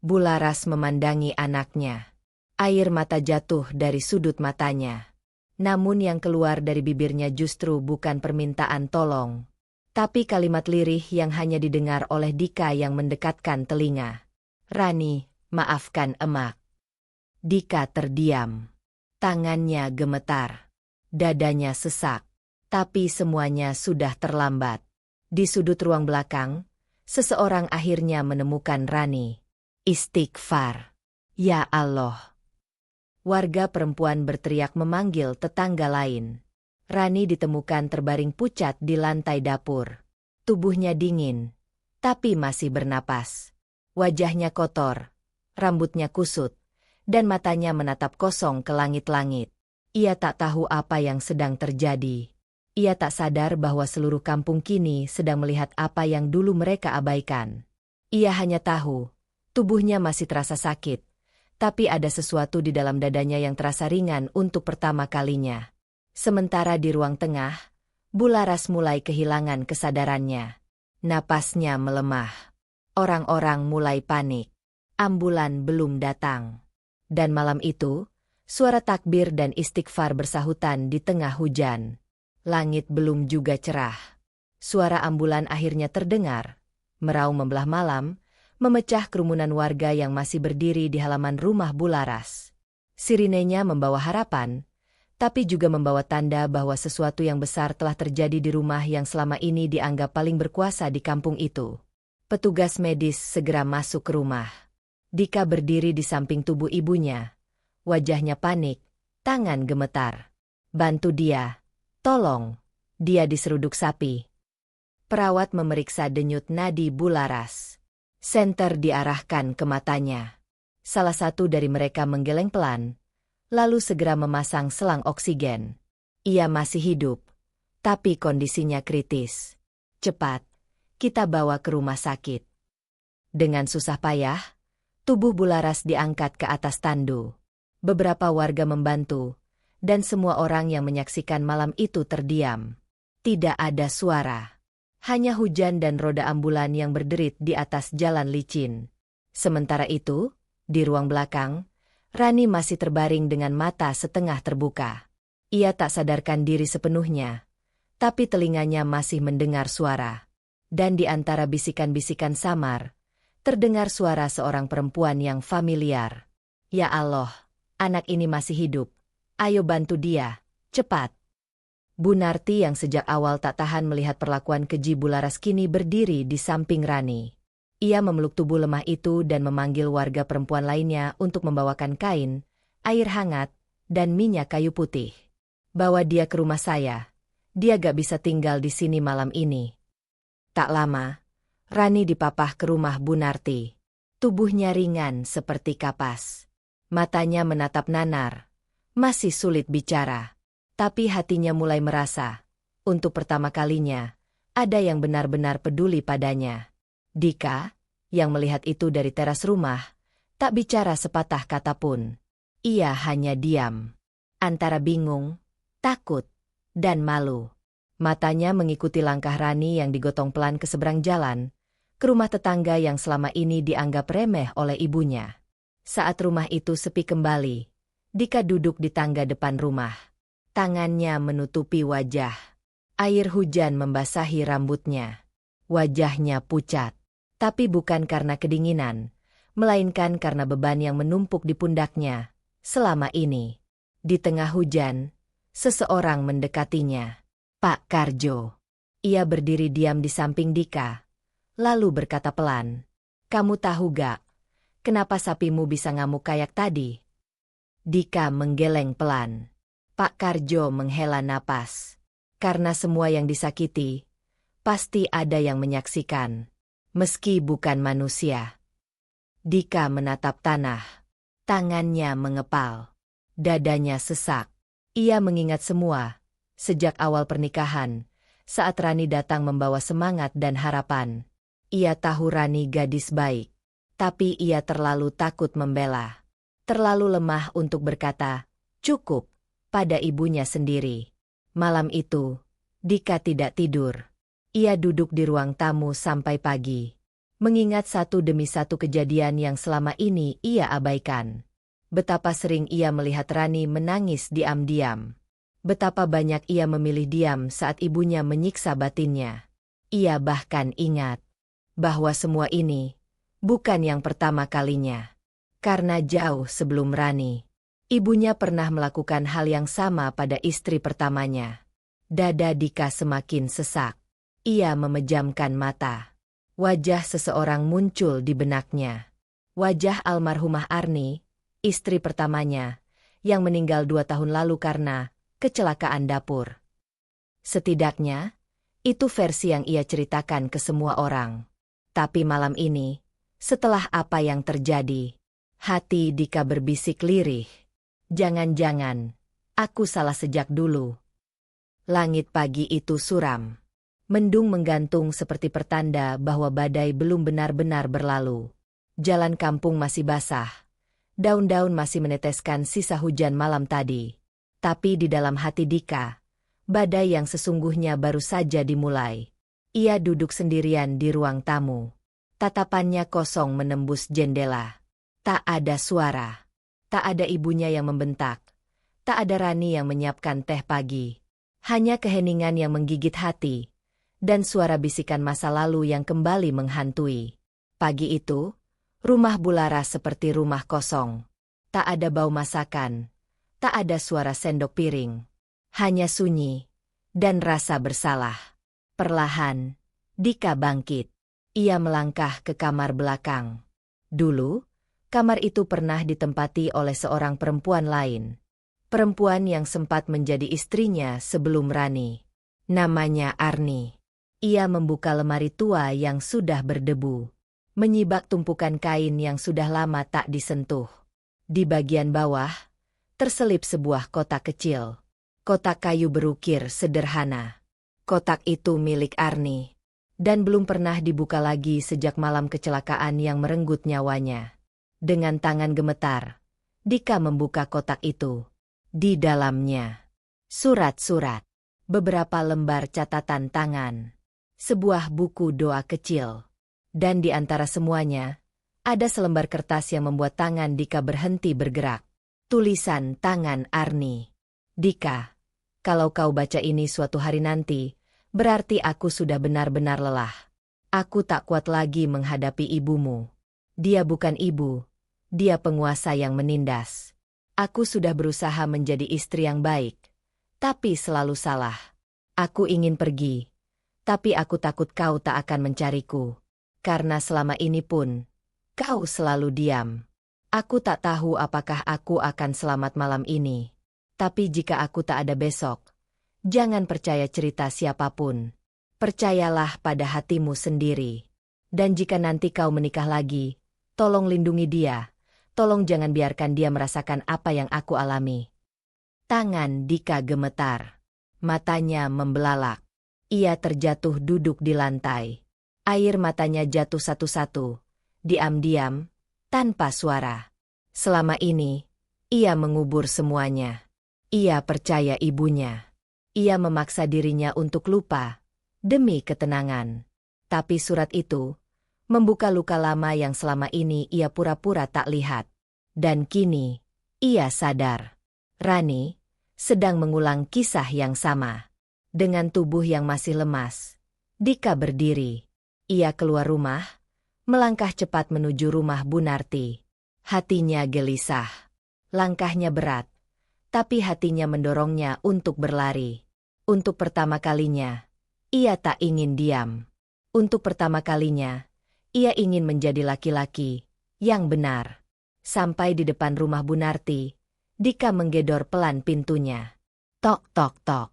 Bularas memandangi anaknya. Air mata jatuh dari sudut matanya. Namun yang keluar dari bibirnya justru bukan permintaan tolong, tapi kalimat lirih yang hanya didengar oleh Dika yang mendekatkan telinga. Rani, maafkan emak. Dika terdiam. Tangannya gemetar. Dadanya sesak. Tapi semuanya sudah terlambat. Di sudut ruang belakang, seseorang akhirnya menemukan Rani. Istighfar. Ya Allah. Warga perempuan berteriak memanggil tetangga lain. Rani ditemukan terbaring pucat di lantai dapur. Tubuhnya dingin, tapi masih bernapas. Wajahnya kotor, rambutnya kusut, dan matanya menatap kosong ke langit-langit. Ia tak tahu apa yang sedang terjadi. Ia tak sadar bahwa seluruh kampung kini sedang melihat apa yang dulu mereka abaikan. Ia hanya tahu, tubuhnya masih terasa sakit, tapi ada sesuatu di dalam dadanya yang terasa ringan untuk pertama kalinya. Sementara di ruang tengah, Bularas mulai kehilangan kesadarannya. Napasnya melemah. Orang-orang mulai panik. Ambulan belum datang. Dan malam itu, suara takbir dan istighfar bersahutan di tengah hujan. Langit belum juga cerah. Suara ambulan akhirnya terdengar, meraung membelah malam, memecah kerumunan warga yang masih berdiri di halaman rumah Bularas. Sirinenya membawa harapan, tapi juga membawa tanda bahwa sesuatu yang besar telah terjadi di rumah yang selama ini dianggap paling berkuasa di kampung itu. Petugas medis segera masuk ke rumah. Dika berdiri di samping tubuh ibunya. Wajahnya panik, tangan gemetar. "Bantu dia. Tolong." Dia diseruduk sapi. Perawat memeriksa denyut nadi Bularas. Senter diarahkan ke matanya. Salah satu dari mereka menggeleng pelan, lalu segera memasang selang oksigen. Ia masih hidup, tapi kondisinya kritis. "Cepat, kita bawa ke rumah sakit." Dengan susah payah, tubuh Bularas diangkat ke atas tandu. Beberapa warga membantu, dan semua orang yang menyaksikan malam itu terdiam. Tidak ada suara. Hanya hujan dan roda ambulan yang berderit di atas jalan licin. Sementara itu, di ruang belakang, Rani masih terbaring dengan mata setengah terbuka. Ia tak sadarkan diri sepenuhnya, tapi telinganya masih mendengar suara. Dan di antara bisikan-bisikan samar, terdengar suara seorang perempuan yang familiar. "Ya Allah, anak ini masih hidup. Ayo bantu dia, cepat." Bu Narti yang sejak awal tak tahan melihat perlakuan keji Bularas kini berdiri di samping Rani. Ia memeluk tubuh lemah itu dan memanggil warga perempuan lainnya untuk membawakan kain, air hangat, dan minyak kayu putih. "Bawa dia ke rumah saya. Dia gak bisa tinggal di sini malam ini." Tak lama, Rani dipapah ke rumah Bu Narti. Tubuhnya ringan seperti kapas. Matanya menatap nanar. Masih sulit bicara. Tapi hatinya mulai merasa, untuk pertama kalinya, ada yang benar-benar peduli padanya. Dika, yang melihat itu dari teras rumah, tak bicara sepatah kata pun. Ia hanya diam. Antara bingung, takut, dan malu. Matanya mengikuti langkah Rani yang digotong pelan ke seberang jalan, ke rumah tetangga yang selama ini dianggap remeh oleh ibunya. Saat rumah itu sepi kembali, Dika duduk di tangga depan rumah. Tangannya menutupi wajah. Air hujan membasahi rambutnya. Wajahnya pucat. Tapi bukan karena kedinginan, melainkan karena beban yang menumpuk di pundaknya. Selama ini, di tengah hujan, seseorang mendekatinya. "Pak Karjo." Ia berdiri diam di samping Dika, lalu berkata pelan, "Kamu tahu gak, kenapa sapimu bisa ngamuk kayak tadi?" Dika menggeleng pelan. Pak Karjo menghela napas. Karena semua yang disakiti, pasti ada yang menyaksikan, meski bukan manusia. Dika menatap tanah. Tangannya mengepal. Dadanya sesak. Ia mengingat semua, sejak awal pernikahan, saat Rani datang membawa semangat dan harapan. Ia tahu Rani gadis baik, tapi ia terlalu takut membela. Terlalu lemah untuk berkata, "Cukup," pada ibunya sendiri. Malam itu, Dika tidak tidur. Ia duduk di ruang tamu sampai pagi, mengingat satu demi satu kejadian yang selama ini ia abaikan. Betapa sering ia melihat Rani menangis diam-diam. Betapa banyak ia memilih diam saat ibunya menyiksa batinnya. Ia bahkan ingat bahwa semua ini bukan yang pertama kalinya. Karena jauh sebelum Rani, ibunya pernah melakukan hal yang sama pada istri pertamanya. Dada Dika semakin sesak. Ia memejamkan mata. Wajah seseorang muncul di benaknya. Wajah almarhumah Arni, istri pertamanya, yang meninggal 2 tahun lalu karena kecelakaan dapur. Setidaknya, itu versi yang ia ceritakan ke semua orang. Tapi malam ini, setelah apa yang terjadi, hati Dika berbisik lirih. Jangan-jangan, aku salah sejak dulu. Langit pagi itu suram. Mendung menggantung seperti pertanda bahwa badai belum benar-benar berlalu. Jalan kampung masih basah. Daun-daun masih meneteskan sisa hujan malam tadi. Tapi di dalam hati Dika, badai yang sesungguhnya baru saja dimulai. Ia duduk sendirian di ruang tamu. Tatapannya kosong menembus jendela. Tak ada suara. Tak ada ibunya yang membentak. Tak ada Rani yang menyiapkan teh pagi. Hanya keheningan yang menggigit hati. Dan suara bisikan masa lalu yang kembali menghantui. Pagi itu, Rumah Bularas seperti rumah kosong. Tak ada bau masakan, tak ada suara sendok piring. Hanya sunyi dan rasa bersalah. Perlahan, Dika bangkit. Ia melangkah ke kamar belakang. Dulu, kamar itu pernah ditempati oleh seorang perempuan lain. Perempuan yang sempat menjadi istrinya sebelum Rani. Namanya Arni. Ia membuka lemari tua yang sudah berdebu. Menyibak tumpukan kain yang sudah lama tak disentuh. Di bagian bawah, terselip sebuah kotak kecil. Kotak kayu berukir sederhana. Kotak itu milik Arni. Dan belum pernah dibuka lagi sejak malam kecelakaan yang merenggut nyawanya. Dengan tangan gemetar, Dika membuka kotak itu. Di dalamnya, surat-surat, beberapa lembar catatan tangan, sebuah buku doa kecil. Dan di antara semuanya, ada selembar kertas yang membuat tangan Dika berhenti bergerak. Tulisan tangan Arni. Dika, kalau kau baca ini suatu hari nanti, berarti aku sudah benar-benar lelah. Aku tak kuat lagi menghadapi ibumu. Dia bukan ibu, dia penguasa yang menindas. Aku sudah berusaha menjadi istri yang baik, tapi selalu salah. Aku ingin pergi, tapi aku takut kau tak akan mencariku. Karena selama ini pun, kau selalu diam. Aku tak tahu apakah aku akan selamat malam ini. Tapi jika aku tak ada besok, jangan percaya cerita siapapun. Percayalah pada hatimu sendiri. Dan jika nanti kau menikah lagi, tolong lindungi dia. Tolong jangan biarkan dia merasakan apa yang aku alami. Tangan Dika gemetar. Matanya membelalak. Ia terjatuh duduk di lantai. Air matanya jatuh satu-satu. Diam-diam, tanpa suara. Selama ini, ia mengubur semuanya. Ia percaya ibunya. Ia memaksa dirinya untuk lupa, demi ketenangan. Tapi surat itu membuka luka lama yang selama ini ia pura-pura tak lihat. Dan kini, ia sadar. Rani sedang mengulang kisah yang sama. Dengan tubuh yang masih lemas, Dika berdiri. Ia keluar rumah, melangkah cepat menuju rumah Bunarti. Hatinya gelisah. Langkahnya berat, tapi hatinya mendorongnya untuk berlari. Untuk pertama kalinya, ia tak ingin diam. Untuk pertama kalinya, ia ingin menjadi laki-laki yang benar. Sampai di depan rumah Bunarti, Dika menggedor pelan pintunya. Tok tok tok.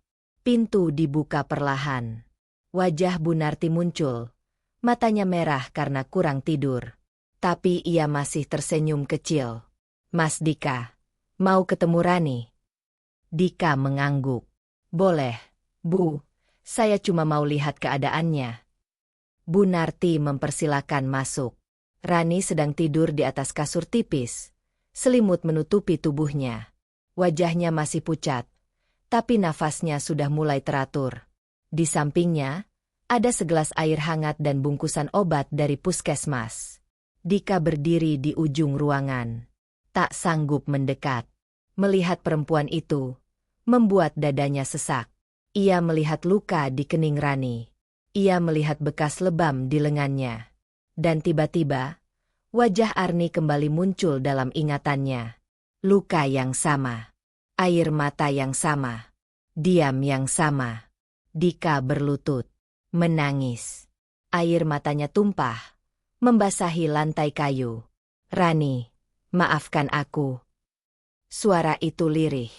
Pintu dibuka perlahan. Wajah Bunarti muncul. Matanya merah karena kurang tidur. Tapi ia masih tersenyum kecil. Mas Dika, mau ketemu Rani? Dika mengangguk. Boleh, Bu. Saya cuma mau lihat keadaannya. Bunarti mempersilakan masuk. Rani sedang tidur di atas kasur tipis. Selimut menutupi tubuhnya. Wajahnya masih pucat, tapi nafasnya sudah mulai teratur. Di sampingnya, ada segelas air hangat dan bungkusan obat dari puskesmas. Dika berdiri di ujung ruangan. Tak sanggup mendekat. Melihat perempuan itu, membuat dadanya sesak. Ia melihat luka di kening Rani. Ia melihat bekas lebam di lengannya. Dan tiba-tiba, wajah Arni kembali muncul dalam ingatannya. Luka yang sama. Air mata yang sama. Diam yang sama. Dika berlutut. Menangis. Air matanya tumpah, membasahi lantai kayu. Rani, maafkan aku. Suara itu lirih.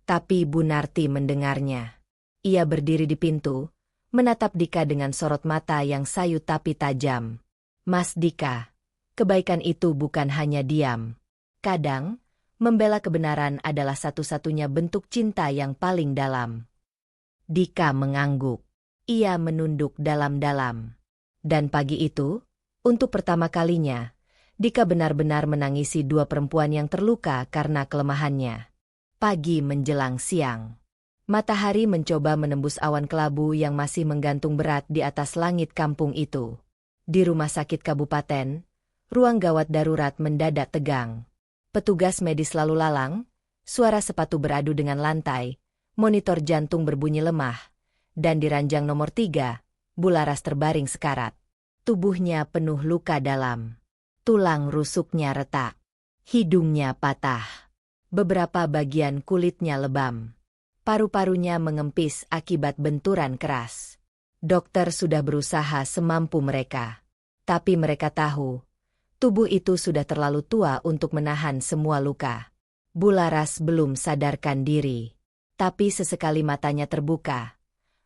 Tapi Bunarti mendengarnya. Ia berdiri di pintu, menatap Dika dengan sorot mata yang sayu tapi tajam. Mas Dika, kebaikan itu bukan hanya diam. Kadang, membela kebenaran adalah satu-satunya bentuk cinta yang paling dalam. Dika mengangguk. Ia menunduk dalam-dalam. Dan pagi itu, untuk pertama kalinya, Dika benar-benar menangisi dua perempuan yang terluka karena kelemahannya. Pagi menjelang siang. Matahari mencoba menembus awan kelabu yang masih menggantung berat di atas langit kampung itu. Di rumah sakit kabupaten, ruang gawat darurat mendadak tegang. Petugas medis lalu lalang, suara sepatu beradu dengan lantai, monitor jantung berbunyi lemah. Dan di ranjang nomor 3, Bularas terbaring sekarat. Tubuhnya penuh luka dalam. Tulang rusuknya retak. Hidungnya patah. Beberapa bagian kulitnya lebam. Paru-parunya mengempis akibat benturan keras. Dokter sudah berusaha semampu mereka. Tapi mereka tahu, tubuh itu sudah terlalu tua untuk menahan semua luka. Bularas belum sadarkan diri. Tapi sesekali matanya terbuka.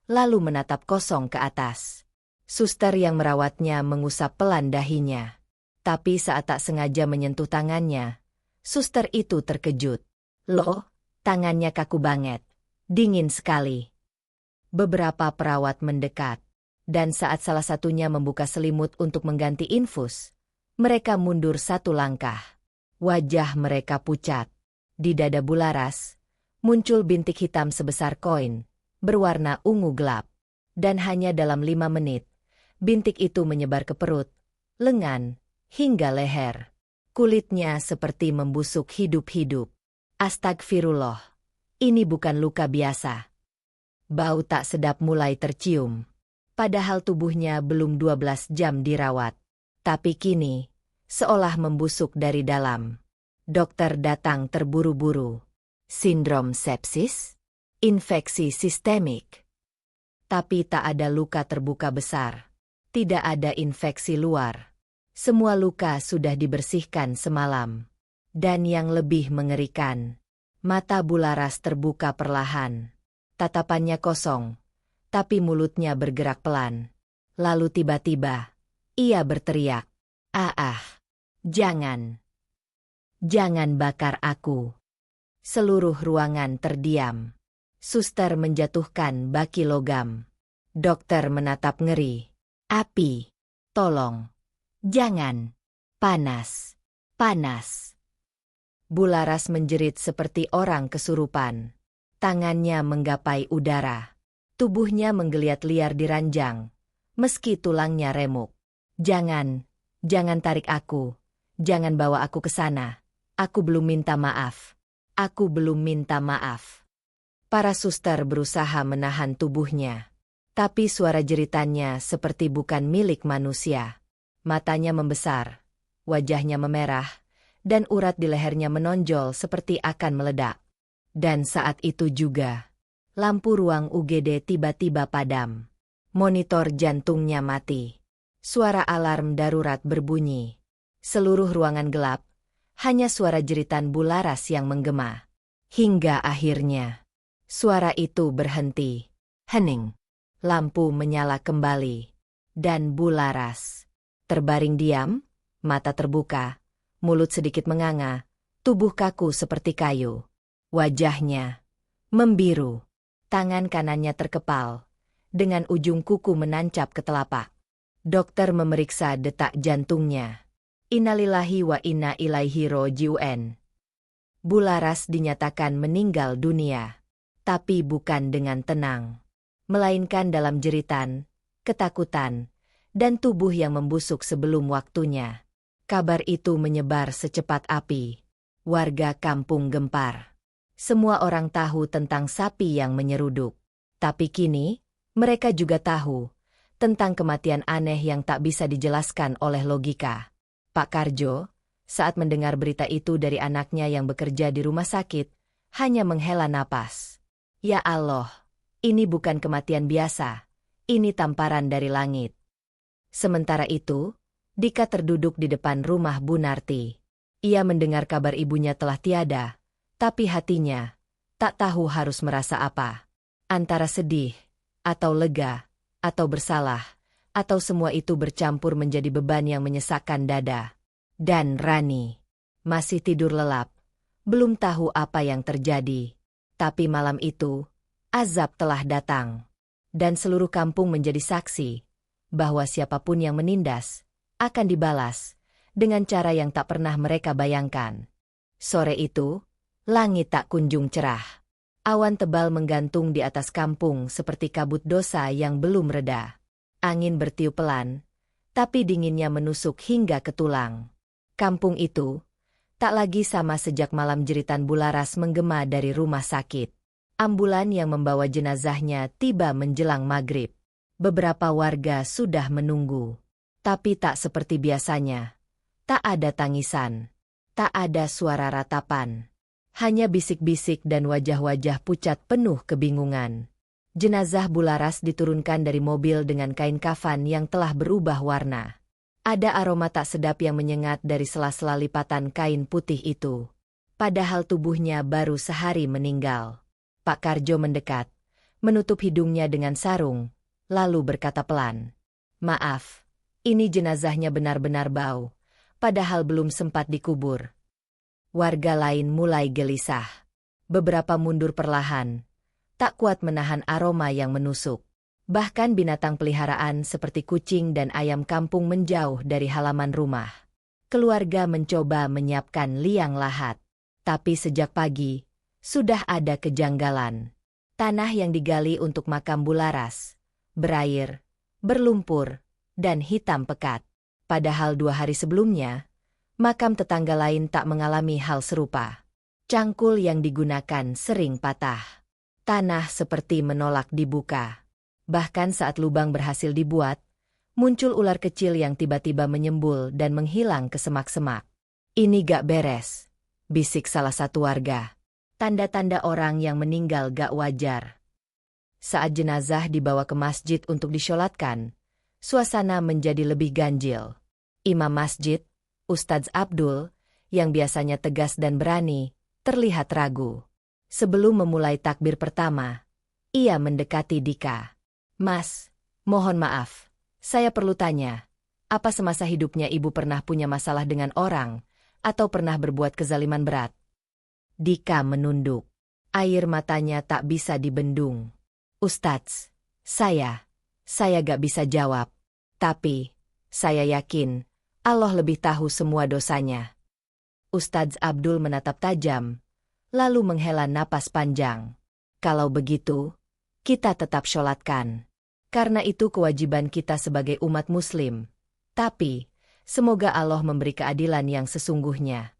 Lalu menatap kosong ke atas. Suster yang merawatnya mengusap pelan dahinya. Tapi saat tak sengaja menyentuh tangannya, suster itu terkejut. Loh, tangannya kaku banget. Dingin sekali. Beberapa perawat mendekat. Dan saat salah satunya membuka selimut untuk mengganti infus, mereka mundur satu langkah. Wajah mereka pucat. Di dada Bularas, muncul bintik hitam sebesar koin, berwarna ungu gelap. Dan hanya dalam 5 menit, bintik itu menyebar ke perut, lengan, hingga leher. Kulitnya seperti membusuk hidup-hidup. Astagfirullah. Ini bukan luka biasa. Bau tak sedap mulai tercium. Padahal tubuhnya belum 12 jam dirawat. Tapi kini, seolah membusuk dari dalam. Dokter datang terburu-buru. Sindrom sepsis? Infeksi sistemik. Tapi tak ada luka terbuka besar. Tidak ada infeksi luar. Semua luka sudah dibersihkan semalam. Dan yang lebih mengerikan, mata Bularas terbuka perlahan. Tatapannya kosong, tapi mulutnya bergerak pelan. Lalu tiba-tiba, ia berteriak, jangan. Jangan bakar aku." Seluruh ruangan terdiam. Suster menjatuhkan baki logam. Dokter menatap ngeri. "Api, tolong. Jangan. Panas. Panas." Bularas menjerit seperti orang kesurupan. Tangannya menggapai udara. Tubuhnya menggeliat liar di ranjang, meski tulangnya remuk. Jangan tarik aku. Jangan bawa aku ke sana. Aku belum minta maaf. Aku belum minta maaf." Para suster berusaha menahan tubuhnya. Tapi suara jeritannya seperti bukan milik manusia. Matanya membesar, wajahnya memerah, dan urat di lehernya menonjol seperti akan meledak. Dan saat itu juga, lampu ruang UGD tiba-tiba padam. Monitor jantungnya mati. Suara alarm darurat berbunyi. Seluruh ruangan gelap, hanya suara jeritan Bularas yang menggema. Hingga akhirnya, suara itu berhenti. Hening. Lampu menyala kembali. Dan Bularas terbaring diam, mata terbuka, mulut sedikit menganga, tubuh kaku seperti kayu. Wajahnya membiru, tangan kanannya terkepal, dengan ujung kuku menancap ke telapak. Dokter memeriksa detak jantungnya. Innalillahi wa inna ilaihi roji'un. Bularas dinyatakan meninggal dunia. Tapi bukan dengan tenang, melainkan dalam jeritan, ketakutan, dan tubuh yang membusuk sebelum waktunya. Kabar itu menyebar secepat api. Warga kampung gempar. Semua orang tahu tentang sapi yang menyeruduk. Tapi kini, mereka juga tahu tentang kematian aneh yang tak bisa dijelaskan oleh logika. Pak Karjo, saat mendengar berita itu dari anaknya yang bekerja di rumah sakit, hanya menghela napas. Ya Allah, ini bukan kematian biasa. Ini tamparan dari langit. Sementara itu, Dika terduduk di depan rumah Bu Narti. Ia mendengar kabar ibunya telah tiada, tapi hatinya tak tahu harus merasa apa. Antara sedih, atau lega, atau bersalah, atau semua itu bercampur menjadi beban yang menyesakkan dada. Dan Rani masih tidur lelap, belum tahu apa yang terjadi. Tapi malam itu, azab telah datang. Dan seluruh kampung menjadi saksi bahwa siapapun yang menindas akan dibalas dengan cara yang tak pernah mereka bayangkan. Sore itu, langit tak kunjung cerah. Awan tebal menggantung di atas kampung seperti kabut dosa yang belum reda. Angin bertiup pelan, tapi dinginnya menusuk hingga ke tulang. Kampung itu tak lagi sama sejak malam jeritan Bularas menggema dari rumah sakit. Ambulan yang membawa jenazahnya tiba menjelang maghrib. Beberapa warga sudah menunggu. Tapi tak seperti biasanya. Tak ada tangisan. Tak ada suara ratapan. Hanya bisik-bisik dan wajah-wajah pucat penuh kebingungan. Jenazah Bularas diturunkan dari mobil dengan kain kafan yang telah berubah warna. Ada aroma tak sedap yang menyengat dari sela-sela lipatan kain putih itu. Padahal tubuhnya baru sehari meninggal. Pak Karjo mendekat, menutup hidungnya dengan sarung, lalu berkata pelan, "Maaf, ini jenazahnya benar-benar bau, padahal belum sempat dikubur." Warga lain mulai gelisah. Beberapa mundur perlahan, tak kuat menahan aroma yang menusuk. Bahkan binatang peliharaan seperti kucing dan ayam kampung menjauh dari halaman rumah. Keluarga mencoba menyiapkan liang lahat. Tapi sejak pagi, sudah ada kejanggalan. Tanah yang digali untuk makam Bularas, berair, berlumpur, dan hitam pekat. Padahal 2 hari sebelumnya, makam tetangga lain tak mengalami hal serupa. Cangkul yang digunakan sering patah. Tanah seperti menolak dibuka. Bahkan saat lubang berhasil dibuat, muncul ular kecil yang tiba-tiba menyembul dan menghilang ke semak-semak. "Ini gak beres," bisik salah satu warga. "Tanda-tanda orang yang meninggal gak wajar." Saat jenazah dibawa ke masjid untuk disyolatkan, suasana menjadi lebih ganjil. Imam masjid, Ustadz Abdul, yang biasanya tegas dan berani, terlihat ragu. Sebelum memulai takbir pertama, ia mendekati Dika. "Mas, mohon maaf, saya perlu tanya, apa semasa hidupnya ibu pernah punya masalah dengan orang, atau pernah berbuat kezaliman berat?" Dika menunduk. Air matanya tak bisa dibendung. "Ustadz, saya gak bisa jawab. Tapi, saya yakin, Allah lebih tahu semua dosanya." Ustadz Abdul menatap tajam, lalu menghela napas panjang. "Kalau begitu, kita tetap sholatkan. Karena itu kewajiban kita sebagai umat muslim. Tapi, semoga Allah memberi keadilan yang sesungguhnya."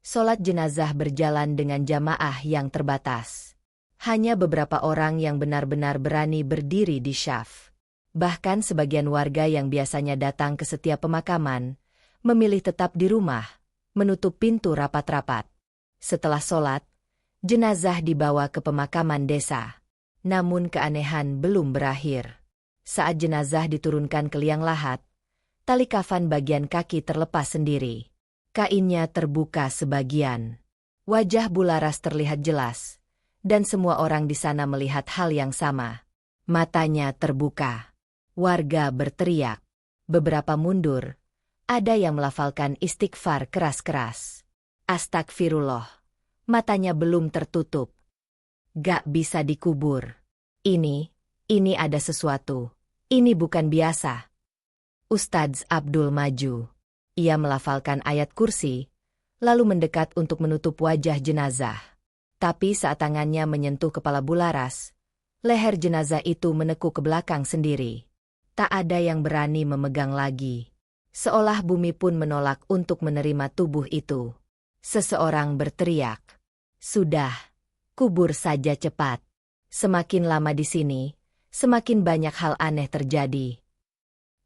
Sholat jenazah berjalan dengan jamaah yang terbatas. Hanya beberapa orang yang benar-benar berani berdiri di syaf. Bahkan sebagian warga yang biasanya datang ke setiap pemakaman, memilih tetap di rumah, menutup pintu rapat-rapat. Setelah sholat, jenazah dibawa ke pemakaman desa. Namun keanehan belum berakhir. Saat jenazah diturunkan ke liang lahat, tali kafan bagian kaki terlepas sendiri. Kainnya terbuka sebagian. Wajah Bularas terlihat jelas, dan semua orang di sana melihat hal yang sama. Matanya terbuka. Warga berteriak. Beberapa mundur. Ada yang melafalkan istighfar keras-keras. "Astagfirullah." Matanya belum tertutup. "Gak bisa dikubur. Ini ada sesuatu. Ini bukan biasa." Ustadz Abdul maju. Ia melafalkan ayat kursi, lalu mendekat untuk menutup wajah jenazah. Tapi saat tangannya menyentuh kepala Bularas, leher jenazah itu menekuk ke belakang sendiri. Tak ada yang berani memegang lagi. Seolah bumi pun menolak untuk menerima tubuh itu. Seseorang berteriak, "Sudah, kubur saja cepat. Semakin lama di sini, semakin banyak hal aneh terjadi."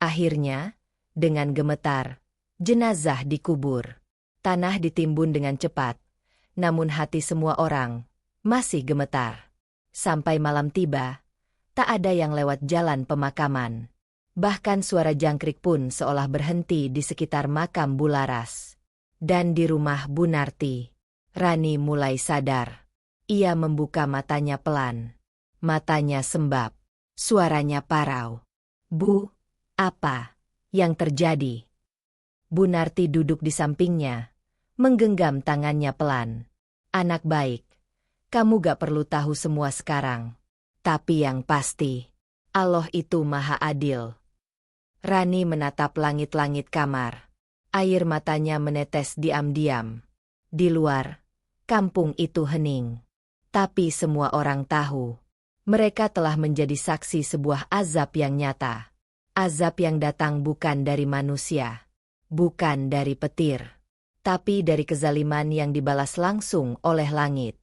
Akhirnya, dengan gemetar, jenazah dikubur. Tanah ditimbun dengan cepat, namun hati semua orang masih gemetar. Sampai malam tiba, tak ada yang lewat jalan pemakaman. Bahkan suara jangkrik pun seolah berhenti di sekitar makam Bularas. Dan di rumah Bu Narti, Rani mulai sadar. Ia membuka matanya pelan. Matanya sembab. Suaranya parau. "Bu, apa yang terjadi?" Bu Narti duduk di sampingnya, menggenggam tangannya pelan. "Anak baik, kamu gak perlu tahu semua sekarang. Tapi yang pasti, Allah itu Maha Adil." Rani menatap langit-langit kamar. Air matanya menetes diam-diam. Di luar, kampung itu hening. Tapi semua orang tahu, mereka telah menjadi saksi sebuah azab yang nyata. Azab yang datang bukan dari manusia, bukan dari petir, tapi dari kezaliman yang dibalas langsung oleh langit.